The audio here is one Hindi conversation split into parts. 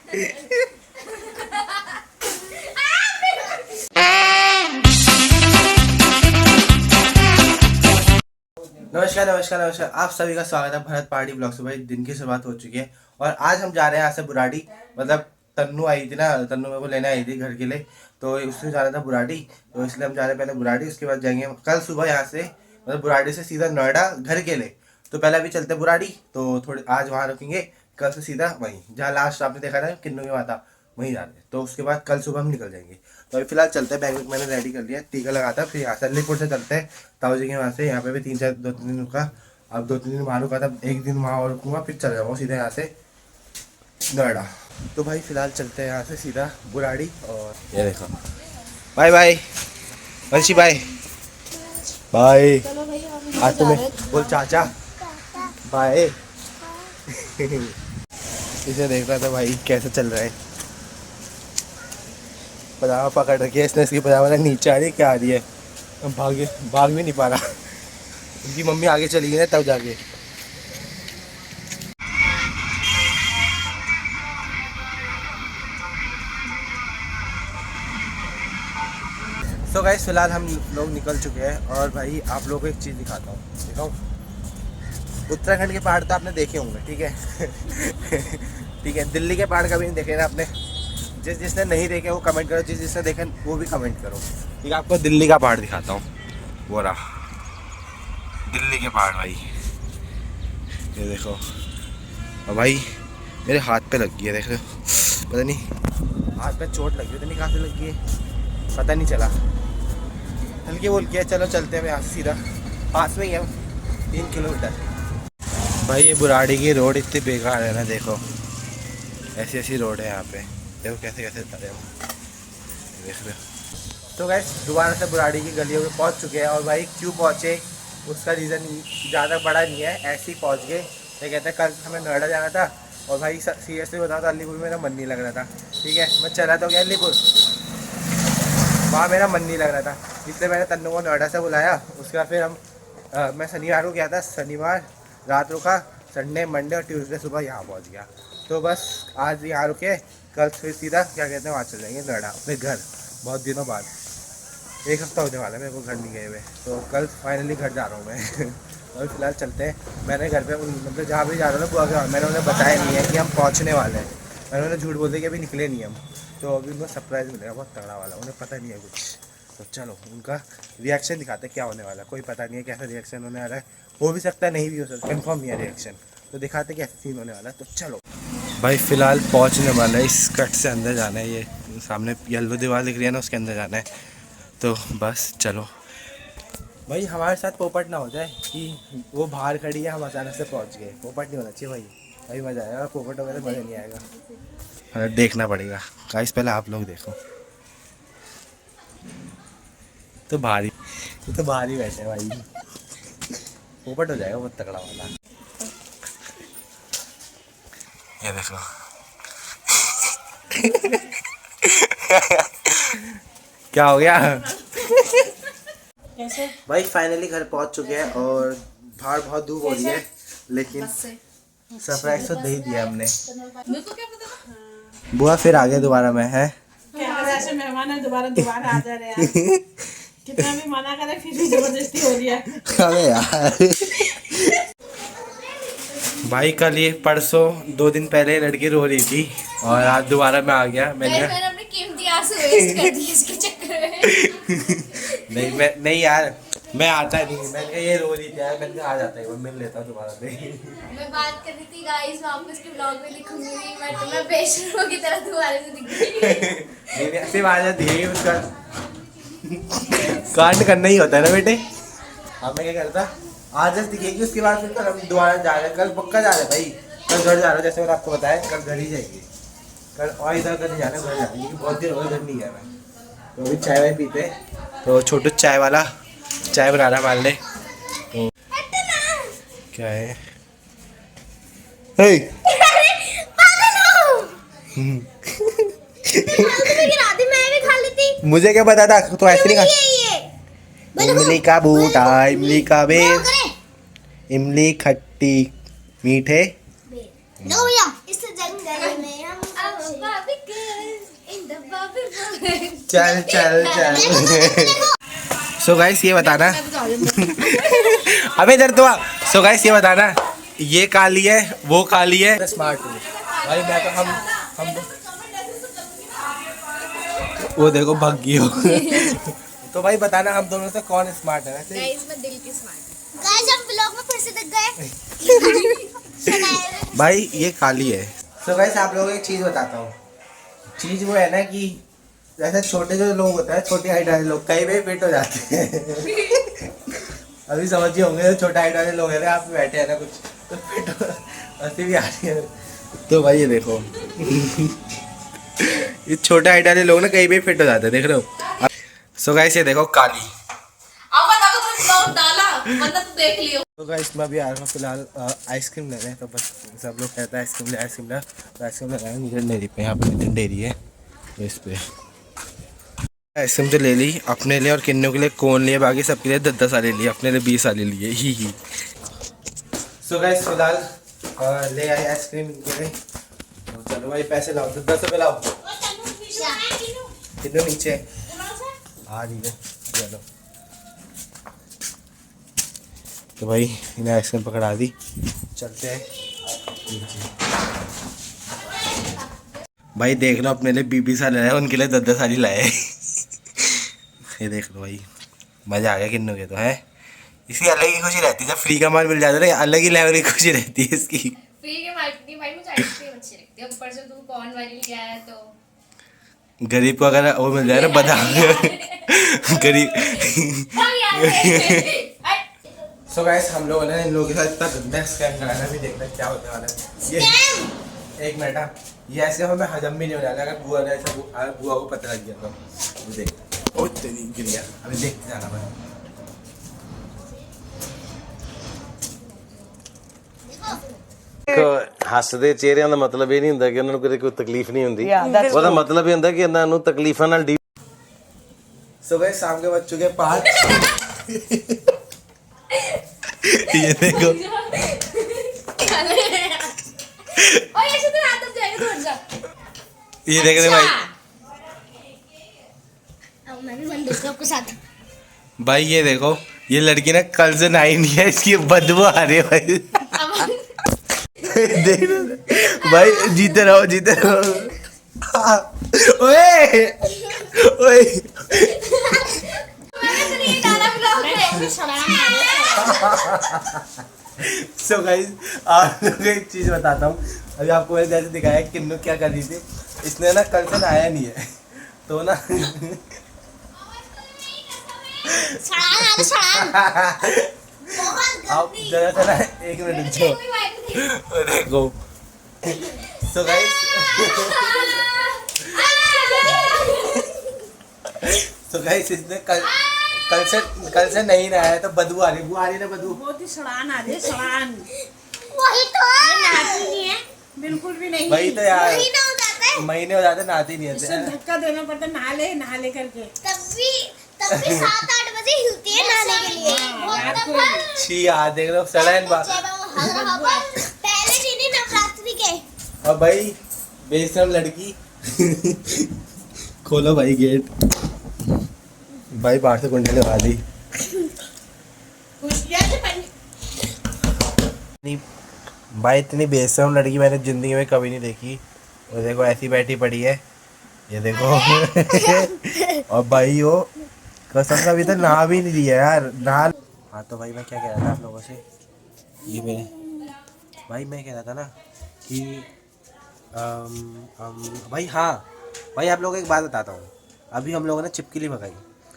नमस्कार नमस्कार नमस्कार, आप सभी का स्वागत है भरत पार्टी ब्लॉग से। भाई दिन की शुरुआत हो चुकी है और आज हम जा रहे हैं यहाँ से बुराड़ी। मतलब तन्नू आई थी ना, तन्नू मेरे को लेने आई थी घर के लिए, तो उससे जा रहा था बुराड़ी, तो इसलिए हम जा रहे हैं पहले बुराड़ी। उसके बाद जाएंगे कल सुबह यहाँ से, मतलब बुराड़ी से सीधा नोएडा घर के लिए। तो पहले अभी चलते बुराड़ी, तो थोड़ी आज वहाँ रुकेंगे, कल से सीधा वहीं जहाँ लास्ट आपने देखा था किन्नू की माता, वहीं जा रहे हैं। तो उसके बाद कल सुबह हम निकल जाएंगे। तो अभी फिलहाल चलते हैं, बैग मैंने रेडी कर लिया, टीका लगाता, फिर यहाँ से अलीपुर से चलते हैं ताऊ जी के वहाँ से। यहाँ पे भी 2-3 दिन रुका, अब 2-3 दिन वहाँ रुका था, एक दिन वहाँ और रुकूंगा, फिर चल जाऊँगा सीधा यहाँ से नोएडा। तो भाई फिलहाल चलते हैं यहाँ से सीधा बुराड़ी। और ये देखो, बाय बाय वंशी, बाय बाय। आज तुम्हें बोल चाचा बाय। इसे देख रहा था भाई कैसे चल रहा है, पजामा पकड़ रखी है इसने, इसकी पजामा नीचे आ रही है, क्या आ रही है, भाग भी नहीं पा रहा। उनकी मम्मी आगे चली गई ना तब जाके। तो गाइस फिलहाल हम लोग निकल चुके हैं और भाई आप लोगों को एक चीज़ दिखाता हूँ, दिखाऊँ। उत्तराखंड के पहाड़ तो आपने देखे होंगे, ठीक है। ठीक है, दिल्ली के पहाड़ कभी नहीं देखे ना आपने। जिसने नहीं देखे वो कमेंट करो, जिसने देखे वो भी कमेंट करो। ठीक है, आपको दिल्ली का पहाड़ दिखाता हूँ, वो रहा दिल्ली के पहाड़ भाई, ये देखो। और भाई मेरे हाथ पे लग गई है, देख रहे हो, पता नहीं हाथ पे चोट लगी, पता नहीं कहाँ से लगी है, पता नहीं चला। हल्की बोल किया, चलो चलते हैं यहाँ से सीधा, पास में ही है 3 किलोमीटर। भाई ये बुराड़ी की रोड इतनी बेकार है ना, देखो ऐसी ऐसी रोड है यहाँ पे, देखो कैसे कैसे चले हो, देख रहे हो। तो गाइस दोबारा से बुराड़ी की गलियों में पहुँच चुके हैं। और भाई क्यों पहुँचे उसका रीज़न ज़्यादा बड़ा नहीं है, ऐसे ही पहुँच गए। ये कहते हैं कल हमें नोएडा जाना था, और भाई सीरियसली बताओ तो अलीपुर में मेरा मन नहीं लग रहा था। ठीक है, मैं चला तो गया अलीपुर, वहाँ मेरा मन नहीं लग रहा था, इसलिए मैंने तन्नू को नोएडा से बुलाया। उसके बाद फिर मैं शनिवार को गया था, शनिवार रात रुका, संडे मंडे और ट्यूसडे सुबह यहाँ पहुँच गया। तो बस आज यहाँ रुके, कल फिर सीधा क्या कहते हैं वहाँ चल जाएंगे नोएडा अपने घर, बहुत दिनों बाद। 1 हफ्ता होने वाला है मेरे को घर नहीं गए हुए, तो कल फाइनली घर जा रहा हूँ मैं। और फिलहाल चलते हैं। मैंने घर पे मतलब जहाँ भी जा रहा हूँ ना बुआ के वहाँ, मैंने उन्हें बताया नहीं है कि हम पहुँचने वाले हैं। मैंने उन्हें झूठ बोल दिया कि अभी निकले नहीं हम, तो अभी उनको सरप्राइज़ मिलेगा बहुत तगड़ा वाला, उन्हें पता नहीं है कुछ। तो चलो उनका रिएक्शन दिखाते क्या होने वाला है, कोई पता नहीं है कैसा रिएक्शन होने वाला है, हो भी सकता है नहीं भी हो सकता, कन्फर्म नहीं है रिएक्शन, तो दिखाते कैसा सीन होने वाला है। तो चलो भाई फिलहाल पहुँचने वाला है, इस कट से अंदर जाना है, ये सामने येलो दीवार दिख रही है ना, उसके अंदर जाना है। तो बस चलो भाई, हमारे साथ पोपट ना हो जाए कि वो बाहर खड़ी है हम अचानक से पहुंच गए, पोपट नहीं होना चाहिए भाई, भाई मज़ा आएगा। पोपट होगा तो मज़ा नहीं आएगा, अरे देखना पड़ेगा। गाइस पहले आप लोग देखो, तो भारी तो भारी बैठे भाई, पोपट हो जाएगा बहुत तगड़ा वाला। ये देखो। क्या हो गया भाई, फाइनली घर पहुंच चुके हैं और बाहर बहुत धूप हो रही है, लेकिन सरप्राइज तो दे ही दिया हमने। बुआ फिर आ गए दोबारा में है, ऐसे मेहमान है, दोबारा आ जा रहे हैं। कितना भी मना करे फिर भी जबरदस्ती हो रही है। अबे यार भाई कल ये परसों 2 दिन पहले लड़की रो रही थी और आज दोबारा मैं आ गया। मैंने अपने कीमती आंसू वेस्ट कर दिए इसके चक्कर में। नहीं यार मैं आता नहीं, मैंने कहा ये रो रही थी यार, मैंने कहा आ जाता है मैं मिल लेता हूँ दोबारा से। मैं बात कर रही थी गाइस, वापस के ब्लॉग में लिखूंगी, मैं तुम्हें बेशर्मों की तरह दोबारा से दिख गई। नहीं सिर्फ आ जाती है उसका कांड करना ही होता है ना बेटे। अब मैं क्या करता, आज दिखेगी, उसके बाद फिर कल हम दोबारा जा रहे हैं, कल पक्का जा रहे हैं भाई, कल घर जा रहे हैं, जैसे मैंने आपको बताया कल घर ही जाएंगे, कल और इधर घर नहीं जाना, घर जाना, क्योंकि बहुत दिन हो गए घर नहीं गया मैं। तो अभी चाय वाय पीते, तो छोटू चाय वाला चाय बना रहा मान ले। तो क्या है hey! मुझे क्या पता था, तो ऐसे नहीं खा। इमली का बूटा, इमली का बेर, इमली खट्टी मीठे। लो भैया, इस जंगल में हम चल चल चल। सो गाइस ये बताना अबे इधर तो सो गाइस ये बताना ये काली है वो काली है स्मार्ट हूँ भाई मैं तो हम वो देखो भाग गई हो। तो भाई बताना हम दोनों से कौन स्मार्ट है वैसे। गाइस मैं दिल की स्मार्ट। गाइस हम ब्लॉग में फिर से दिख गए। भाई ये काली है। सो गाइस आप लोगों को एक चीज बताता हूँ। चीज वो है ना कि जैसे छोटे जो लोग होते हैं छोटी हाइट वाले लोग कई भी फिट हो जाते हैं। अभी समझिए होंगे तो छोटा हाइट वाले लोग हैं ना आप बैठे हैं ना कुछ तो फिट ऐसे भी आ रही है। तो भाई ये देखो ये छोटा हाइट वाले लोग ना कहीं भी फिट हो जाते हैं देख रहे हो। सो गाइस ये देखो काली। देख लियो। तो गाइस मैं अभी आ रहा हूँ फिलहाल आइसक्रीम लेने तो बस सब लोग कहते हैं आइसक्रीम ले तो आइसक्रीम लगाया नितिन डेयरी पे। यहाँ पे नितिन डेयरी है तो इस पे आइसक्रीम तो ले ली अपने लिए और किन्नों के लिए कौन लिए बाकी सबके लिए 10-10 वाले लिए अपने लिए 20 वाले लिए ही। सो गाइस फिलहाल ले आए आइसक्रीम इनके लिए। तो चलो भाई पैसे लाओ 10 रुपये लाओ। किन्नों नीचे हाँ नीचे चलो। तो भाई इन्हें आइसक्रीम पकड़ा दी चलते हैं नीचे। भाई देख लो अपने लिए 20 साल लाए उनके लिए 10-10 साल ही लाए। ये देख लो भाई मज़ा आ गया किन्नों के तो है। इसकी अलग ही खुशी रहती है जब फ्री का माल मिल जाता है अलग ही लेवल की खुशी रहती है इसकी। फ्री के मार्केट नहीं भाई मुझे आइसक्रीम अच्छी लगती है ऊपर से तू कौन वाली लिया है तो गरीब को अगर वो मिल जाए ना बता गरीब। सो गाइस हम लोगों ने इन लोगों के साथ इतना गंदा स्कैम कराना भी देखना क्या होने वाला है। ये एक मिनट ये ऐसे हमें हजम भी नहीं होने वाला अगर बुआ ने ऐसा बुआ को पता लग गया तो वो देख ओ तेरी गिर गया अभी देखते जाना भाई। ਹੱਸਦੇ ਚਿਹਰਿਆਂ ਦਾ ਮਤਲਬ ਇਹ ਨਹੀਂ ਹੁੰਦਾ ਕਿ ਉਹਨਾਂ ਨੂੰ ਕਦੇ ਕੋਈ ਤਕਲੀਫ ਨਹੀਂ ਹੁੰਦੀ ਉਹਦਾ ਮਤਲਬ ਇਹ ਹੁੰਦਾ ਕਿ ਇਹਨਾਂ ਨੂੰ ਤਕਲੀਫਾਂ ਨਾਲ सो गाइस शाम के बज चुके 5। ये देखो ये देख रहे भाई मैं भी बन दूंगा आपके साथ। भाई ये देखो ये लड़की ना कल से नहाई नहीं है इसकी बदबू आ रही है भाई। देख रहे भाई जीते रहो ओए ओए सो गाइस आप लोगों को एक चीज बताता हूँ। अभी आपको मैंने जैसे दिखाया किन्नू क्या कर रही थी इसने ना कल से नहाया नहीं है तो ना आप जरा सा ना 1 मिनट रुको देखो। सो गाइस तो गाइस इसने कल से नहीं नहाया है तो बदबू आ रही ना बदबू बहुत ही सड़ान आ रही है सड़ान। वही तो नहाती नहीं है बिल्कुल भी नहीं। वही तो यार महीने हो जाते नहाती नहीं इससे है। धक्का देना पड़ता नहा ले करके तब भी 7-8 बजे हिलती है नहाने के लिए। रात को छी यार देख लो सड़न बात पहले दिन ही नवरात्रि के। अब भाई बेशरम लड़की खोलो भाई गेट भाई बाहर से कुंडली लगा दी। भाई इतनी बेशरम लड़की मैंने जिंदगी में कभी नहीं देखी। और देखो ऐसी बैठी पड़ी है ये देखो। और भाई वो कसम से अभी तक नहा भी नहीं लिया यार नहा। हाँ तो भाई मैं क्या कह रहा था आप लोगों से ये मैं कह रहा था ना कि भाई हाँ भाई आप लोगों को एक बात बताता हूँ। अभी हम लोगों ने चिपकली भगाई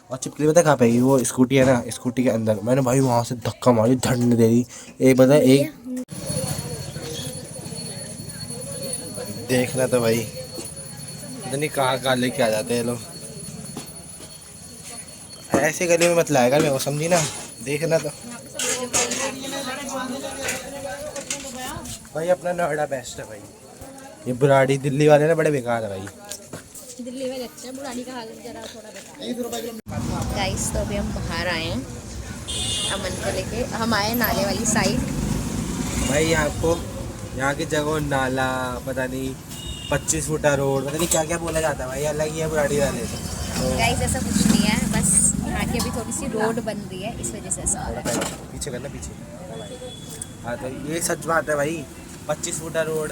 और चिपकली पता कहाँ पाएगी वो स्कूटी है ना स्कूटी के अंदर मैंने भाई वहाँ से धक्का मारी धड़ने दे दी। एक बता एक देखना तो भाई पता नहीं कहाँ लेके आ जाते हैं लोग। ऐसे गली में मत लाएगा मेरे को समझी ना देखना तो। भाई अपना नोएडा बेस्ट है भाई। ये बुराड़ी दिल्ली वाले ना बड़े बेकार है भाई। दिल्ली में अच्छा है बुराड़ी का हालत जरा थोड़ा बता। गाइस तो अभी हम बाहर आए हैं अमन को लेके हम आए नाले वाली साइड। भाई आपको यहाँ की जगह नाला पता नहीं 25 फुटा रोड पता नहीं क्या क्या बोला जाता है भाई अलग ही है बुराड़ी वाले से। गाइस ऐसा कुछ नहीं है, बस यहाँ की अभी थोड़ी सी रोड बन रही है, इस वजह से ऐसा हो रहा है। पीछे करना, पीछे। हाँ तो ये सच बात है भाई, 25 फुटा रोड।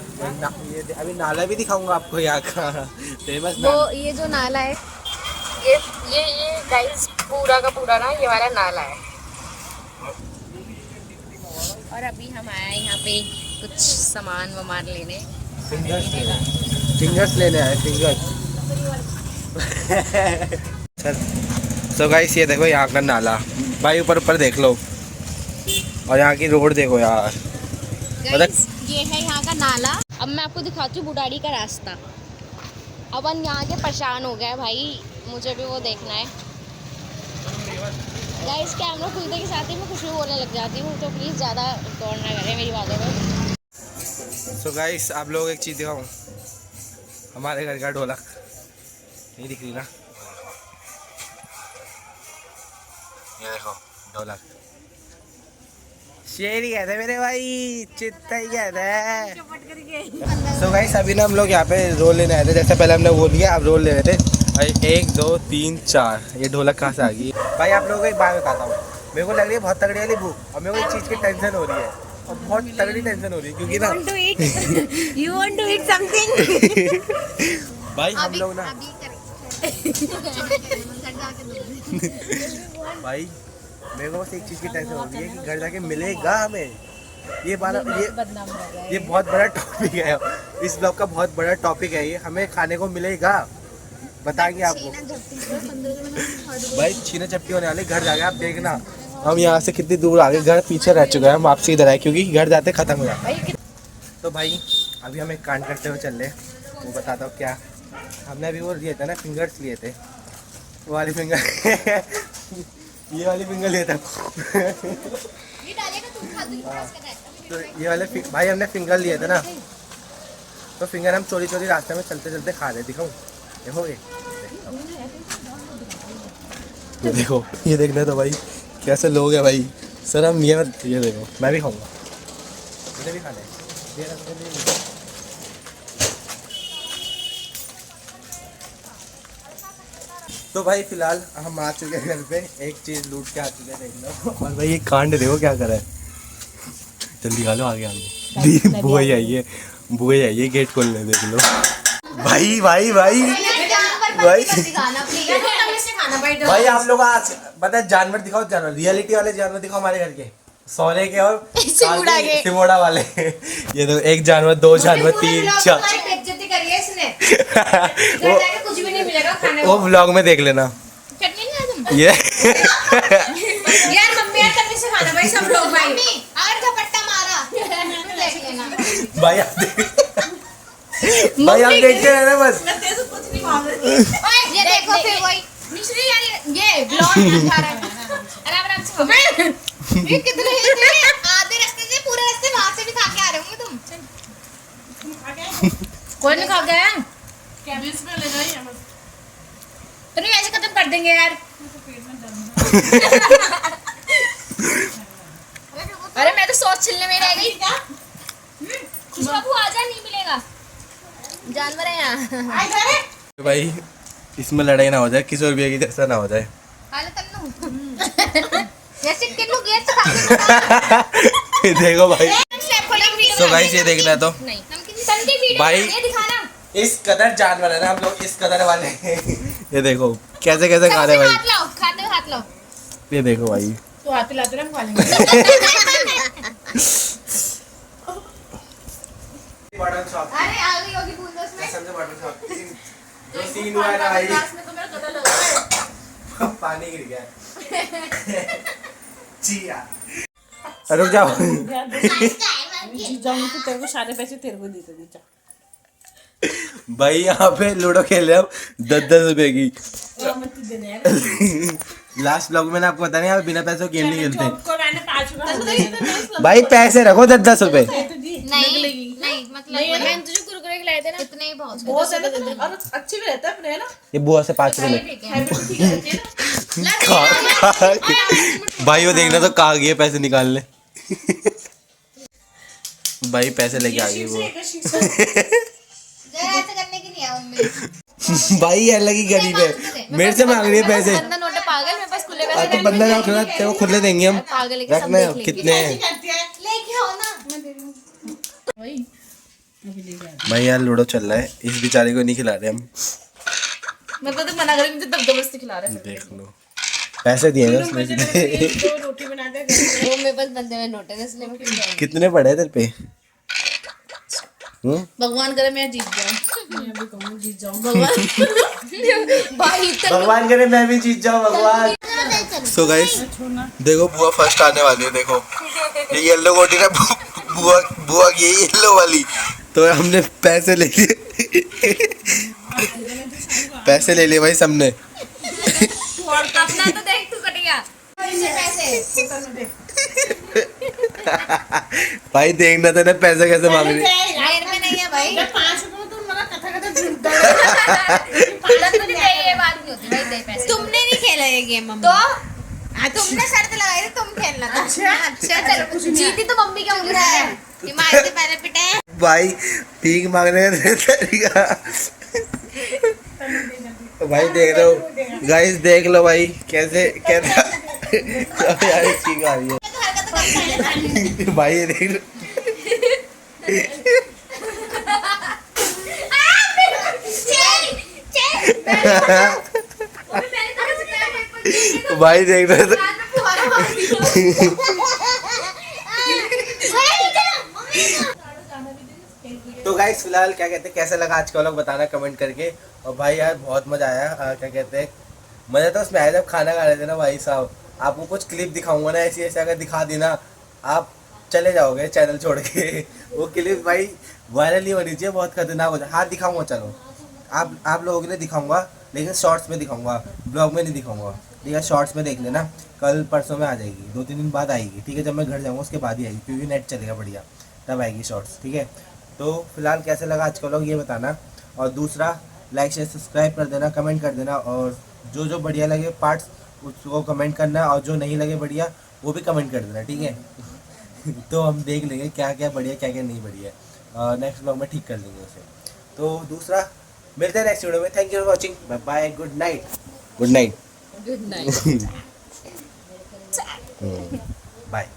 ये अभी नाला भी दिखाऊंगा आपको यहाँ का फेमस। वो ये जो नाला है, ये गाइस पूरा का पूरा ना ये वाला नाला है। और अभी हम आए यहाँ पे कुछ सामान वामान लेने। फिंगर्स लेने आए, फिंगर्स। तो गाइस ये देखो यहाँ का नाला भाई, ऊपर ऊपर देख लो, और यहाँ की रोड देखो यार। गाइस ये है यहाँ का नाला। अब मैं आपको दिखाती हूँ बुढ़ाड़ी का रास्ता। अपन यहाँ के परेशान हो गए भाई, मुझे भी वो देखना है। गाइस कैमरा खुलते के साथ ही मैं कुछ भी बोलने लग जाती हूँ, तो प्लीज़ ज़्यादा गौर ना करें मेरी बातों पर। तो गाइस आप लोग एक चीज़ दिखाऊँ, हमारे घर का ढोलक नहीं दिख रही ना, ये देखो ढोलक। शेर ही कहते मेरे भाई, चित्ता ही कहते। तो गाइस अभी ना हम लोग यहाँ पे रोल लेने आए थे, जैसे पहले हमने वो लिया, अब रोल ले रहे थे। 1 2 3 4 ये ढोलक कहाँ से आ गई भाई? आप लोगों को एक बात बताता हूँ, मेरे को लग रही है बहुत तगड़ी वाली भूख, और मेरे को एक चीज़ की टेंशन हो रही है, और बहुत तगड़ी टेंशन हो रही है, क्योंकि ना You want to eat something? भाई हम लोग ना भाई मेरे को बस एक चीज़ की टेंशन हो रही है कि घर जाके मिलेगा हमें। ये बहुत बड़ा टॉपिक है, इस ब्लॉग का बहुत बड़ा टॉपिक है ये, हमें खाने को मिलेगा, बताएंगे आपको भाई। छीना झपटी होने वाली, घर जाके आप देखना। हम यहाँ से कितनी दूर आगे, घर पीछे रह चुका है, हम वापसी इधर आए क्योंकि घर जाते खत्म हो जाता है। तो भाई अभी हम एक कांड करते हुए चल रहे, वो बताता हूँ क्या। हमने अभी वो लिए थे ना, फिंगर्स लिए थे, वो वाली फिंगर ये वाली फिंगर लिया था। तो ये वाले भाई हमने फिंगर लिए थे ना, तो फिंगर हम चोरी चोरी रास्ते में चलते चलते खा रहे। दिखाऊं? देखोगे? ये देखो, ये देखना तो भाई कैसे लोग हैं भाई, सर हम ये देखो, मैं भी खाऊंगा, मुझे भी खाना है। तो भाई फिलहाल हम आ चुके हैं घर पे, एक चीज लूट के आ चुके हैं, देख लो। और भाई ये कांड देखो क्या करा है, जल्दी खा लो, आगे आगे। बुआ आइए, बुआ आइए, गेट खोलने, देख लो भाई भाई भाई भाई भाई आप लोग आज पता जानवर दिखाओ, जानवर रियलिटी वाले जानवर दिखाओ हमारे घर के, सोने के और सिमोड़ा वाले। ये तो एक जानवर, 2 जानवर, 3 4 कुछ भी नहीं मिलेगा खाने वो व्लॉग में देख लेना। ये यार मम्मी यार तभी से खाना भाई, सब लोग भाई अगर झपट्टा मारा देख लेना भाई आप भाई आप देखते रहना बस। कुछ नहीं मांग रही। ये देखो फिर वही मिश्री यार, ये ब्लॉग में खा रहा है, आराम से खाओ। ये कितने आधे रास्ते से पूरे रास्ते वहां से भी खा के आ रहे होंगे तुम। कौन नहीं खा गया? कैबिस में ले जाइए बस, तो नहीं ऐसे खत्म कर देंगे यार। अरे मैं तो सोच छिलने में रह गई। खुश बाबू आजा, नहीं मिलेगा, जानवर है यहाँ। भाई इसमें लड़ाई ना हो जाए, किशोर भैया की जैसा ना हो जाए। जैसे किन्नू गेट से खा के देखो भाई, तो गाइस ये देखना है तो भाई दिखाना, इस कदर जानवर है ना हम लोग, इस कदर वाले। ये देखो कैसे कैसे खा रहे भाई, खाते हाथ लो। ये देखो भाई, तो हाथ लाते हम खा लेंगे। अरे आ गई होगी बूंद उसमें। जो सीन हुआ है ना भाई, ग्लास में तो मेरा गला लगा है। पानी गिर गया। चिया रुक जाओ। जाऊंगी तो तेरे को सारे पैसे तेरे को दे दे। भाई यहाँ पे लूडो खेल रहे हम 10-10 रुपए की। लास्ट ब्लॉग में आपको पता नहीं, आप बिना पैसों गेम नहीं खेलते। भाई पैसे रखो 10-10 रुपए। नहीं मतलब मैंने तुझे कुरकुरे खिलाए थे ना, इतने ही बहुत और अच्छे भी रहता है ना। ये बुआ से 5 रुपए भाई, वो देखना तो कहाँ गए पैसे निकालने। भाई पैसे लेके आ गई वो। ऐसे करने की नहीं है मम्मी। भाई अलग ही गरीब है, मेरे से मांग रही है पैसे। बंदा नोट है पागल, मेरे पास खुले तो पैसे। बंदा रख रहा तेरे को खुले देंगे हम। पागल है कि सब रखना देख लेंगे। कितने हैं लेके आओ ना, मैं दे दूंगी। भाई यार लूडो चल रहा है, इस बेचारे को नहीं खिला रहे हम। मैं तो मना करी, मुझे जबरदस्ती खिला रहे हैं। देख लो पैसे दिए ना उसने। वो मेरे पास बंदे में नोट है इसलिए मैं खिला। कितने पड़े तेरे पे? भगवान करे मैं जीत जाऊं। भगवान भाई तो भगवान करे मैं भी जीत जाऊं भगवान। सो गाइस देखो बुआ फर्स्ट आने वाली है। देखो ये येलो कोटी ना बुआ बुआ की येलो वाली। तो हमने पैसे ले लिए। पैसे ले लिए भाई सबने। अपना तो देख तू कटिया। भाई देखना था ना पैसे कैसे मांग रही। मेरे में नहीं है भाई। 5 रुपए में तुम मेरा कथा कथा झूठा ये बात नहीं होती भाई, दे पैसे। तुमने नहीं खेला ये गेम मम्मी। तो तुमने शर्त लगाई थी, तुम खेलना था। अच्छा चलो जीती तो मम्मी क्या उंगली है। कि मार के पहले पिटे। भाई भीख मांगने का तरीका। भाई देख लो गाइस, देख लो भाई कैसे कैसे यार चीख आ रही है। भाई ये देख लो। भाई देख रहे तो गाइस फिलहाल क्या कहते हैं कैसा लगा आज का व्लॉग बताना कमेंट करके। और भाई यार बहुत मजा आया। क्या कहते हैं मजा तो उसमें आया जब खाना खा रहे थे ना भाई साहब। आपको कुछ क्लिप दिखाऊंगा ना, ऐसी ऐसे अगर दिखा देना आप चले जाओगे चैनल छोड़ के। वो क्लिप भाई वायरल नहीं होनी चाहिए, बहुत खतरनाक हो जाए। हाँ दिखाऊंगा, चलो आप लोगों के लिए दिखाऊंगा, लेकिन शॉर्ट्स में दिखाऊंगा, ब्लॉग में नहीं दिखाऊंगा। ठीक है शॉर्ट्स में देख लेना, कल परसों में आ जाएगी, 2-3 दिन बाद आएगी। ठीक है जब मैं घर जाऊँगा उसके बाद ही आएगी, क्योंकि नेट चलेगा बढ़िया, तब आएगी शॉर्ट्स। ठीक है तो फिलहाल कैसे लगा आज का व्लॉग ये बताना। और दूसरा लाइक शेयर सब्सक्राइब कर देना, कमेंट कर देना। और जो जो बढ़िया लगे पार्ट्स उसको कमेंट करना, और जो नहीं लगे बढ़िया वो भी कमेंट कर देना। ठीक है तो हम देख लेंगे क्या क्या बढ़िया क्या क्या नहीं बढ़िया, नेक्स्ट ब्लॉग में ठीक कर लेंगे उसे। तो दूसरा मिलते हैं नेक्स्ट वीडियो में। Thank you for watching, bye bye, good night. Good night good night. Bye.